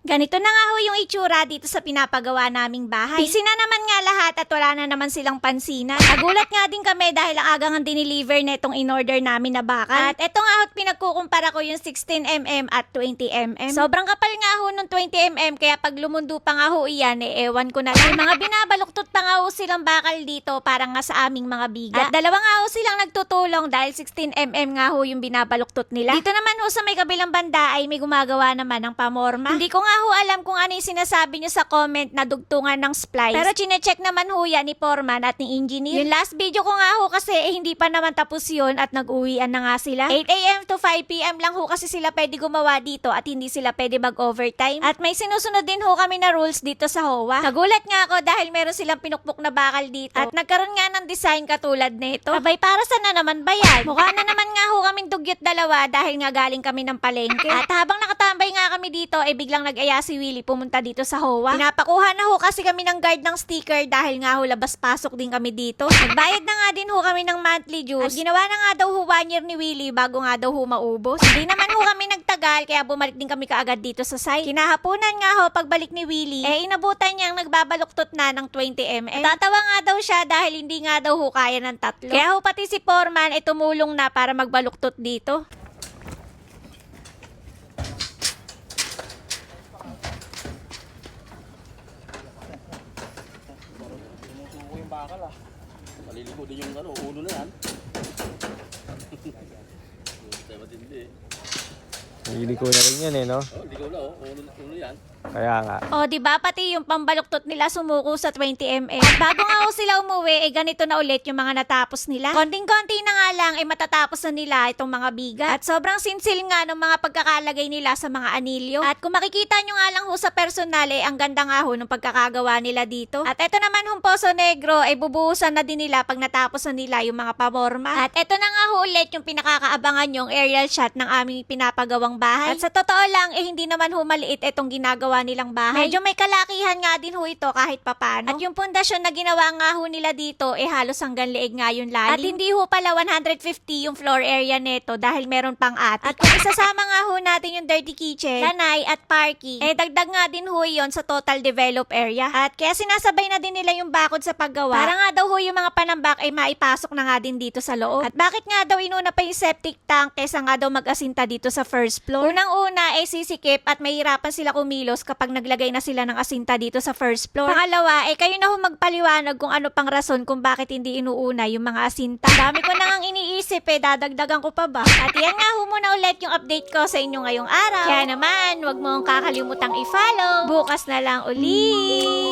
Ganito na nga ho yung itsura dito sa pinapagawa naming bahay. Busy na naman nga lahat at wala na naman silang pansinan. Nagulat nga din kami dahil ang agang ang dineliver na itong in-order namin na bakal. At eto nga ho't pinagkukumpara ko yung 16mm at 20mm. Sobrang kapal nga ho nung 20mm kaya pag lumundo pa nga ho iyan, ewan ko na lang. May mga binabaluktot pa nga ho silang bakal dito para nga sa aming mga biga. At dalawa nga ho silang nagtutulong dahil 16mm nga ho yung binabaluktot nila. Dito naman ho sa may kabilang banda ay may gumagawa naman ng pamorma. Hindi ko nga ho alam kung ano yung sinasabi nyo sa comment na dugtungan ng splice. Pero chinecheck naman ho yan ni foreman at ni engineer. Yung last video ko nga ho kasi hindi pa naman tapos yun at nag-uwian na nga sila. 8 AM to 5 PM lang ho kasi sila pwede gumawa dito at hindi sila pwede mag-overtime. At may sinusunod din ho kami na rules dito sa HOA. Nagulat nga ako dahil meron silang pinukpok na bakal dito. At nagkaroon nga ng design katulad nito. Abay, para saan na naman ba yan? Mukha na naman nga ho kaming dugyot dalawa dahil nga galing kami ng palengke. At habang nakatambay nga kami dito, biglang nag-aya si Willie pumunta dito sa HOA. Pinapakuha na ho kasi kami ng guard ng sticker dahil nga ho labas-pasok din kami dito. Nagbayad na nga din ho kami ng monthly dues. At ginawa na nga daw ho 1 year ni Willie bago nga daw ho maubos. Hindi naman ho kami nagtagal kaya bumalik din kami kaagad dito sa site. Kinahaponan nga ho pagbalik ni Willie, inabutan niyang nagbabaluktot na ng 20mm. Tatawa nga daw siya dahil hindi nga daw ho kaya ng 3. Kaya ho pati si foreman tumulong na para magbaluktot dito. Bakal ah. Maliligo din yung ulo na yan. Hindi matindi eh. Liliko na rin yan no? Oh, ligaw na ulo yan. Kaya nga. O, di ba pati yung pambaluktot nila sumuko sa 20mm. At bago nga ho sila umuwi, ganito na ulit yung mga natapos nila. Konting-konti na nga lang, matatapos na nila itong mga biga. At sobrang sinsil nga ng mga pagkakalagay nila sa mga anilyo. At kung makikita nyo nga lang ho sa personal, ang ganda nga ho ng pagkakagawa nila dito. At eto naman hong Poso Negro, bubuhusan na din nila pag natapos na nila yung mga pamorma. At eto na nga ho ulit yung pinakakaabangan yung aerial shot ng aming pinapagawang bahay. At sa totoo lang, hindi naman ho maliit itong ginagawa nilang bahay. Medyo may kalakihan nga din ho ito kahit papano. At yung pundasyon na ginawa nga ho nila dito, halos hanggang leeg nga yung lalim. At hindi ho pala 150 yung floor area neto dahil meron pang attic. At kung isasama nga ho natin yung dirty kitchen, lanay at parking, dagdag nga din ho yon sa total develop area. At kaya sinasabay na din nila yung bakod sa paggawa. Para nga daw ho yung mga panambak maipasok na nga din dito sa loob. At bakit nga daw inuna pa yung septic tank kesa nga daw mag-asinta dito sa first floor? Unang-una sisikip at mahirapan sila kumilos kapag naglagay na sila ng asinta dito sa first floor. Pangalawa, kayo na ho magpaliwanag kung ano pang rason kung bakit hindi inuuna yung mga asinta. Dami ko na ngang iniisip dadagdagan ko pa ba? At yan nga ho muna ulit yung update ko sa inyo ngayong araw. Kaya naman, wag mong kakalimutang i-follow. Bukas na lang ulit.